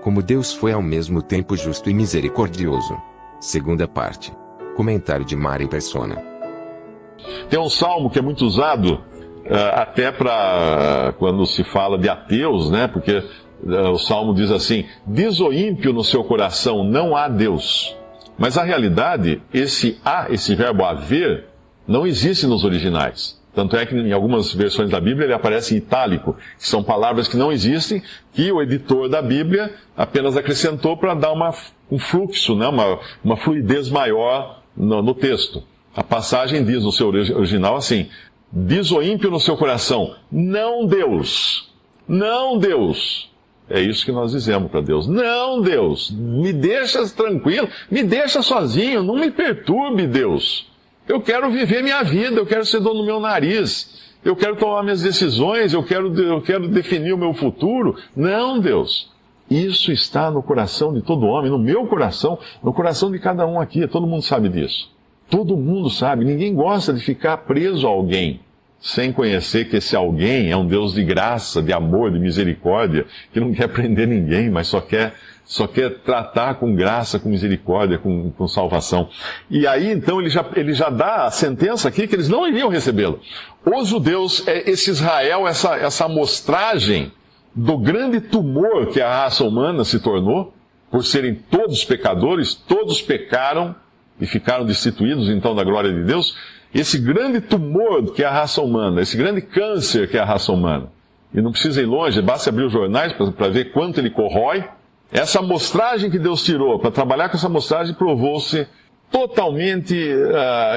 Como Deus foi ao mesmo tempo justo e misericordioso. Segunda parte. Comentário de Mari Persona. Tem um salmo que é muito usado até para quando se fala de ateus, né? Porque o salmo diz assim: diz o ímpio no seu coração, não há Deus. Mas a realidade, esse verbo haver, não existe nos originais. Tanto é que em algumas versões da Bíblia ele aparece em itálico, que são palavras que não existem, que o editor da Bíblia apenas acrescentou para dar um fluxo, né? uma fluidez maior no texto. A passagem diz no seu original assim: diz o ímpio no seu coração, não Deus, não Deus. É isso que nós dizemos para Deus: não Deus, me deixa tranquilo, me deixa sozinho, não me perturbe, Deus. Eu quero viver minha vida, eu quero ser dono do meu nariz, eu quero tomar minhas decisões, eu quero definir o meu futuro. Não, Deus. Isso está no coração de todo homem, no meu coração, no coração de cada um aqui. Todo mundo sabe disso. Todo mundo sabe. Ninguém gosta de ficar preso a alguém, sem conhecer que esse alguém é um Deus de graça, de amor, de misericórdia, que não quer prender ninguém, mas só quer tratar com graça, com misericórdia, com salvação. E aí, então, ele já dá a sentença aqui que eles não iriam recebê-lo. Os judeus, esse Israel, essa amostragem do grande tumor que a raça humana se tornou, por serem todos pecadores, todos pecaram e ficaram destituídos, então, da glória de Deus. Esse grande tumor que é a raça humana, esse grande câncer que é a raça humana. E não precisa ir longe, basta abrir os jornais para ver quanto ele corrói. Essa amostragem que Deus tirou, para trabalhar com essa amostragem, provou-se totalmente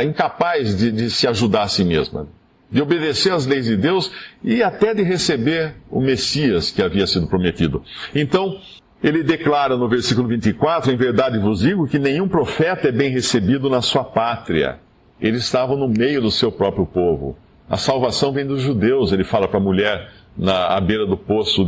incapaz de se ajudar a si mesma, de obedecer às leis de Deus e até de receber o Messias que havia sido prometido. Então, ele declara no versículo 24, em verdade vos digo que nenhum profeta é bem recebido na sua pátria. Eles estavam no meio do seu próprio povo. A salvação vem dos judeus, ele fala para a mulher à beira do poço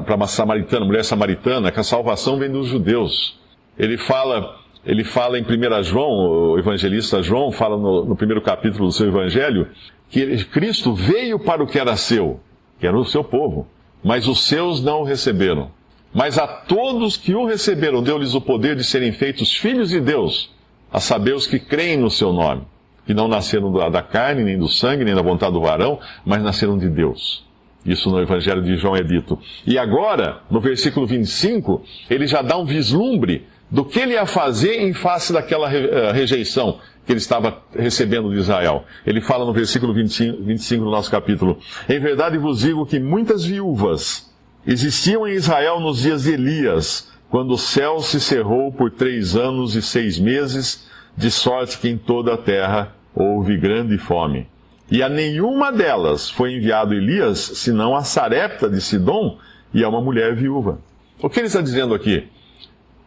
para uma samaritana, mulher samaritana, que a salvação vem dos judeus. Ele fala em 1 João, o evangelista João fala no primeiro capítulo do seu evangelho, que Cristo veio para o que era seu, que era o seu povo, mas os seus não o receberam. Mas a todos que o receberam, deu-lhes o poder de serem feitos filhos de Deus, a saber os que creem no seu nome, que não nasceram da carne, nem do sangue, nem da vontade do varão, mas nasceram de Deus. Isso no Evangelho de João é dito. E agora, no versículo 25, ele já dá um vislumbre do que ele ia fazer em face daquela rejeição que ele estava recebendo de Israel. Ele fala no versículo 25 do nosso capítulo: em verdade vos digo que muitas viúvas existiam em Israel nos dias de Elias, quando o céu se cerrou por 3 anos e 6 meses, de sorte que em toda a terra houve grande fome. E a nenhuma delas foi enviado Elias, senão a Sarepta de Sidom, e a uma mulher viúva. O que ele está dizendo aqui?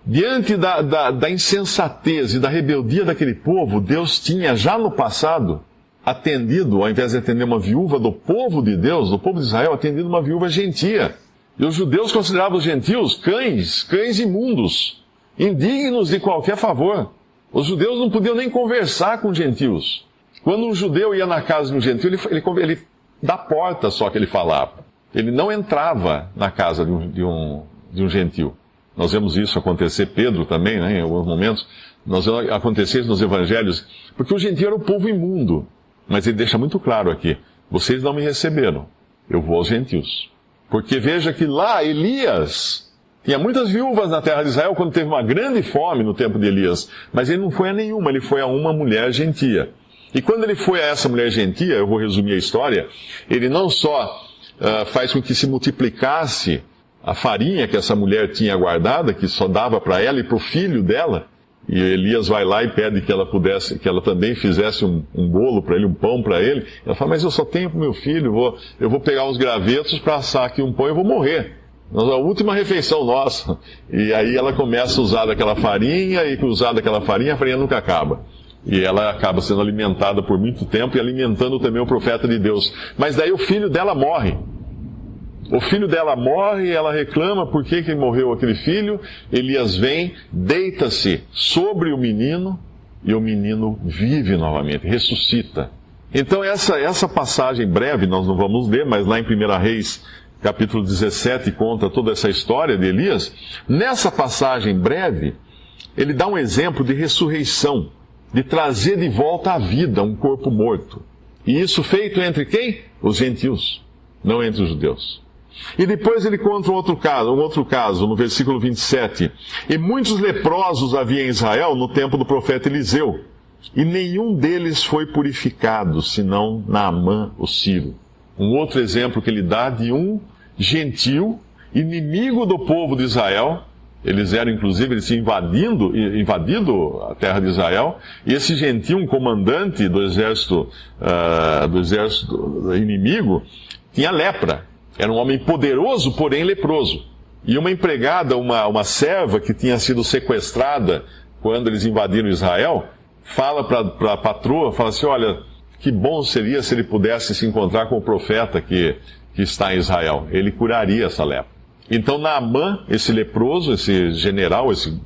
Diante da insensatez e da rebeldia daquele povo, Deus tinha já no passado atendido, ao invés de atender uma viúva do povo de Deus, do povo de Israel, atendido uma viúva gentia. E os judeus consideravam os gentios cães imundos, indignos de qualquer favor. Os judeus não podiam nem conversar com gentios. Quando um judeu ia na casa de um gentil, ele da porta só que ele falava. Ele não entrava na casa de um gentil. Nós vemos isso acontecer, Pedro também, né, em alguns momentos. Nós vemos acontecer isso nos evangelhos, porque o gentil era o povo imundo. Mas ele deixa muito claro aqui: vocês não me receberam, eu vou aos gentios. Porque veja que lá Elias tinha muitas viúvas na terra de Israel quando teve uma grande fome no tempo de Elias. Mas ele não foi a nenhuma, ele foi a uma mulher gentia. E quando ele foi a essa mulher gentia, eu vou resumir a história, ele não só faz com que se multiplicasse a farinha que essa mulher tinha guardada, que só dava para ela e para o filho dela, e Elias vai lá e pede que ela também fizesse um bolo para ele, um pão para ele. Ela fala: mas eu só tenho para o meu filho, eu vou pegar uns gravetos para assar aqui um pão e vou morrer. A última refeição nossa. E aí ela começa a usar daquela farinha, e usar daquela farinha, a farinha nunca acaba. E ela acaba sendo alimentada por muito tempo e alimentando também o profeta de Deus. Mas daí o filho dela morre. O filho dela morre e ela reclama por que morreu aquele filho. Elias vem, deita-se sobre o menino e o menino vive novamente, ressuscita. Então essa passagem breve, nós não vamos ler, mas lá em 1 Reis, capítulo 17 conta toda essa história de Elias. Nessa passagem breve, ele dá um exemplo de ressurreição, de trazer de volta à vida um corpo morto. E isso feito entre quem? Os gentios, não entre os judeus. E depois ele conta um outro caso, no versículo 27. E muitos leprosos havia em Israel no tempo do profeta Eliseu, e nenhum deles foi purificado, senão Naamã, o sírio. Um outro exemplo que ele dá de um gentio, inimigo do povo de Israel. Eles tinham invadido a terra de Israel, e esse gentio, um comandante do exército inimigo, tinha lepra. Era um homem poderoso, porém leproso. E uma empregada, uma serva que tinha sido sequestrada quando eles invadiram Israel, fala para a patroa, fala assim, olha, que bom seria se ele pudesse se encontrar com o profeta que está em Israel. Ele curaria essa lepra. Então Naamã, esse leproso, esse general, esse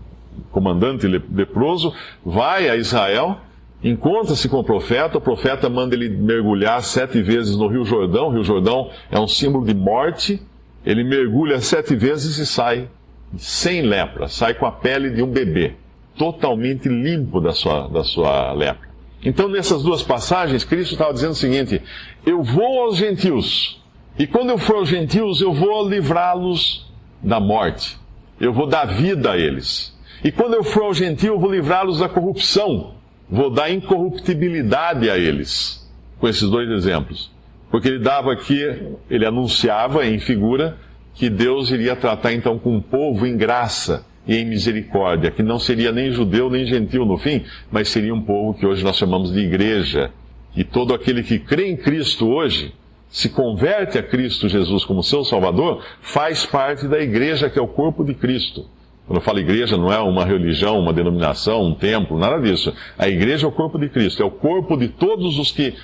comandante leproso, vai a Israel, encontra-se com o profeta manda ele mergulhar 7 vezes no Rio Jordão. O Rio Jordão é um símbolo de morte. Ele mergulha 7 vezes e sai sem lepra, sai com a pele de um bebê, totalmente limpo da sua lepra. Então, nessas duas passagens, Cristo estava dizendo o seguinte: eu vou aos gentios, e quando eu for aos gentios, eu vou livrá-los da morte, eu vou dar vida a eles. E quando eu for aos gentios, eu vou livrá-los da corrupção, vou dar incorruptibilidade a eles. Com esses dois exemplos. Porque ele anunciava em figura que Deus iria tratar então com um povo em graça e em misericórdia, que não seria nem judeu nem gentil no fim, mas seria um povo que hoje nós chamamos de igreja. E todo aquele que crê em Cristo hoje, se converte a Cristo Jesus como seu Salvador, faz parte da igreja, que é o corpo de Cristo. Quando eu falo igreja, não é uma religião, uma denominação, um templo, nada disso. A igreja é o corpo de Cristo, é o corpo de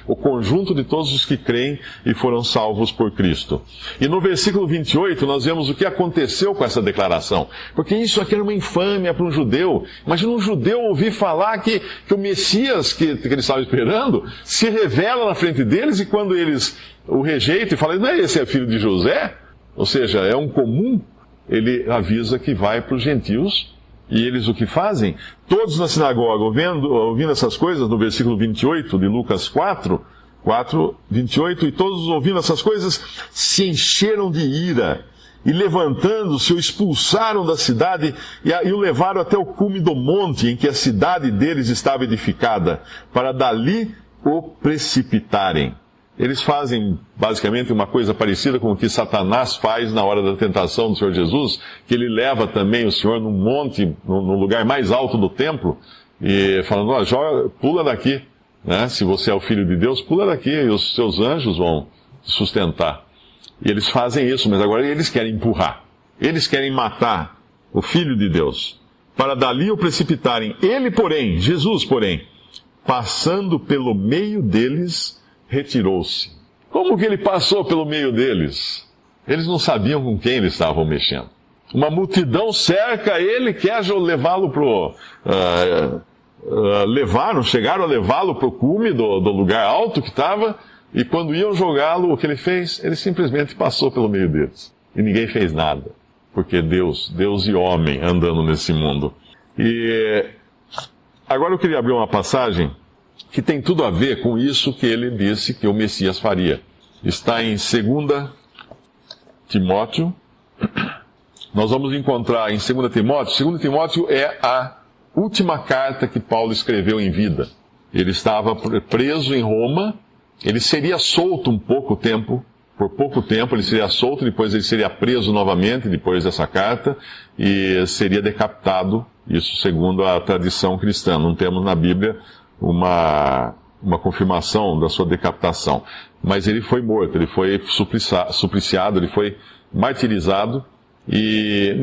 o conjunto de todos os que creem e foram salvos por Cristo. E no versículo 28, nós vemos o que aconteceu com essa declaração. Porque isso aqui era uma infâmia para um judeu. Imagina um judeu ouvir falar que o Messias que eles estavam esperando se revela na frente deles, e quando eles o rejeitam e falam, não é esse filho de José? Ou seja, é um comum. Ele avisa que vai para os gentios, e eles o que fazem? Todos na sinagoga, ouvindo essas coisas, no versículo 28 de Lucas 4, 28, e todos ouvindo essas coisas, se encheram de ira, e levantando-se, o expulsaram da cidade, e o levaram até o cume do monte, em que a cidade deles estava edificada, para dali o precipitarem. Eles fazem basicamente uma coisa parecida com o que Satanás faz na hora da tentação do Senhor Jesus, que ele leva também o Senhor num monte, no lugar mais alto do templo, e falando, pula daqui, né? Se você é o Filho de Deus, pula daqui, e os seus anjos vão te sustentar. E eles fazem isso, mas agora eles querem empurrar. Eles querem matar o Filho de Deus, para dali o precipitarem. Ele, porém, Jesus, porém, passando pelo meio deles, retirou-se. Como que ele passou pelo meio deles? Eles não sabiam com quem eles estavam mexendo. Uma multidão cerca ele, quer levá-lo chegaram a levá-lo para o cume do lugar alto que estava, e quando iam jogá-lo, o que ele fez? Ele simplesmente passou pelo meio deles. E ninguém fez nada. Porque Deus e homem andando nesse mundo. E agora eu queria abrir uma passagem que tem tudo a ver com isso que ele disse que o Messias faria. Está em 2 Timóteo. Nós vamos encontrar em 2 Timóteo. 2 Timóteo é a última carta que Paulo escreveu em vida. Ele estava preso em Roma. Ele seria solto por pouco tempo ele seria solto, depois ele seria preso novamente, depois dessa carta, e seria decapitado, isso segundo a tradição cristã. Não temos na Bíblia uma confirmação da sua decapitação. Mas ele foi morto, ele foi supliciado, ele foi martirizado. E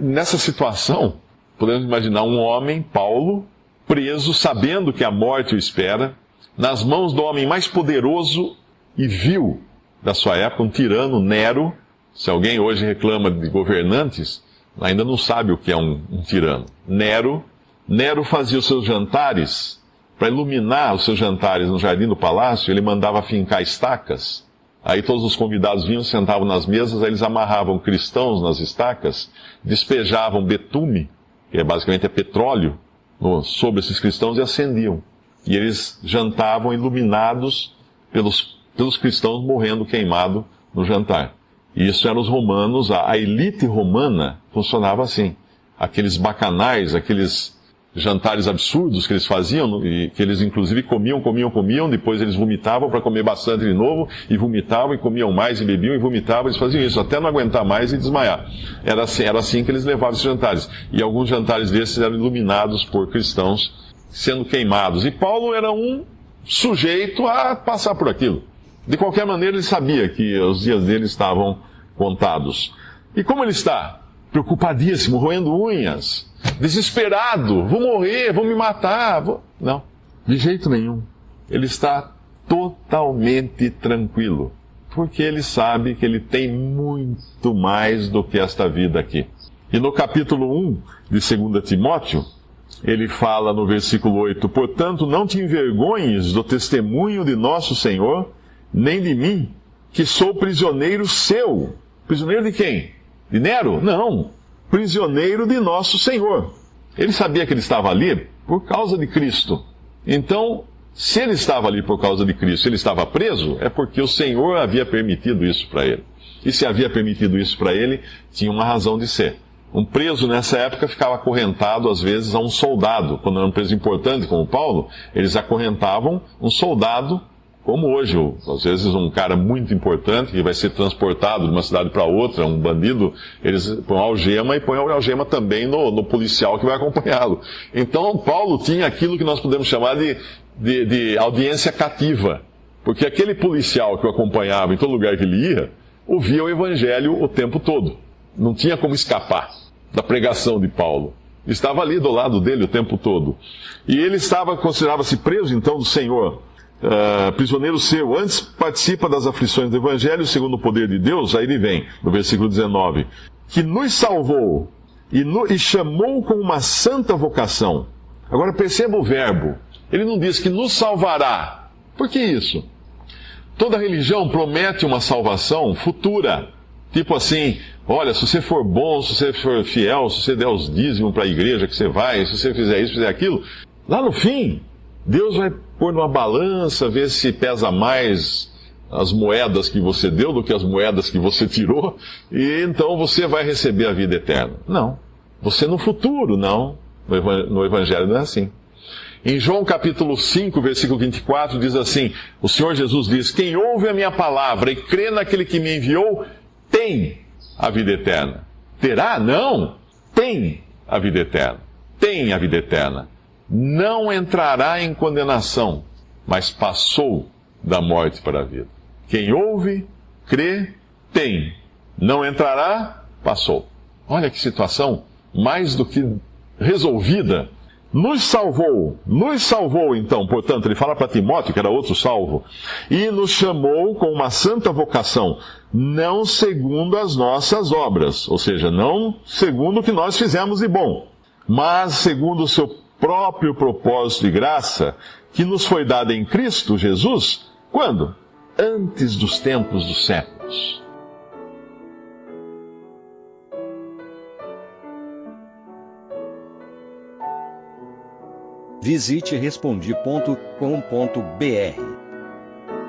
nessa situação, podemos imaginar um homem, Paulo, preso, sabendo que a morte o espera, nas mãos do homem mais poderoso e vil da sua época, um tirano, Nero. Se alguém hoje reclama de governantes, ainda não sabe o que é um tirano. Nero fazia os seus jantares. Para iluminar os seus jantares no jardim do palácio, ele mandava fincar estacas Aí todos os convidados vinham, sentavam nas mesas, aí eles amarravam cristãos nas estacas, despejavam betume, que basicamente é petróleo, sobre esses cristãos e acendiam. E eles jantavam iluminados pelos cristãos morrendo queimado no jantar. E isso eram os romanos, a elite romana funcionava assim. Aqueles bacanais, aqueles jantares absurdos que eles faziam, e que eles inclusive comiam, depois eles vomitavam para comer bastante de novo, e vomitavam, e comiam mais, e bebiam, e vomitavam, eles faziam isso, até não aguentar mais e desmaiar. Era assim que eles levavam esses jantares. E alguns jantares desses eram iluminados por cristãos sendo queimados. E Paulo era um sujeito a passar por aquilo. De qualquer maneira, ele sabia que os dias dele estavam contados. E como ele está? Preocupadíssimo, roendo unhas, desesperado, vou morrer, vou me matar. Não, de jeito nenhum. Ele está totalmente tranquilo, porque ele sabe que ele tem muito mais do que esta vida aqui. E no capítulo 1 de 2 Timóteo, ele fala no versículo 8, portanto, não te envergonhes do testemunho de nosso Senhor, nem de mim, que sou prisioneiro seu. Prisioneiro de quem? De Nero? Não. Prisioneiro de nosso Senhor. Ele sabia que ele estava ali por causa de Cristo. Então, se ele estava ali por causa de Cristo, ele estava preso, é porque o Senhor havia permitido isso para ele. E se havia permitido isso para ele, tinha uma razão de ser. Um preso nessa época ficava acorrentado, às vezes, a um soldado. Quando era um preso importante, como Paulo, eles acorrentavam um soldado, como hoje, às vezes um cara muito importante que vai ser transportado de uma cidade para outra, um bandido, eles põem algema e põem a algema também no policial que vai acompanhá-lo. Então Paulo tinha aquilo que nós podemos chamar de audiência cativa, porque aquele policial que o acompanhava em todo lugar que ele ia, ouvia o evangelho o tempo todo. Não tinha como escapar da pregação de Paulo. Estava ali do lado dele o tempo todo. E ele considerava-se preso então do Senhor. Prisioneiro seu, antes participa das aflições do Evangelho, segundo o poder de Deus, aí ele vem, no versículo 19, que nos salvou e chamou com uma santa vocação. Agora perceba o verbo, ele não diz que nos salvará. Por que isso? Toda religião promete uma salvação futura, tipo assim, olha, se você for bom, se você for fiel, se você der os dízimos para a igreja que você vai, se você fizer isso, fizer aquilo, lá no fim, Deus vai pôr numa balança, ver se pesa mais as moedas que você deu do que as moedas que você tirou, e então você vai receber a vida eterna. Não. Você no futuro, não. No Evangelho não é assim. Em João capítulo 5, versículo 24, diz assim, o Senhor Jesus diz, quem ouve a minha palavra e crê naquele que me enviou, tem a vida eterna. Terá? Não. Tem a vida eterna. Tem a vida eterna. Não entrará em condenação, mas passou da morte para a vida. Quem ouve, crê, tem. Não entrará, passou. Olha que situação mais do que resolvida. Nos salvou então, portanto, ele fala para Timóteo, que era outro salvo, e nos chamou com uma santa vocação, não segundo as nossas obras, ou seja, não segundo o que nós fizemos de bom, mas segundo o seu próprio propósito e graça, que nos foi dada em Cristo Jesus, quando? Antes dos tempos dos séculos. Visite Respondi.com.br.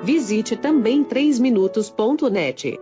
Visite também 3minutos.net.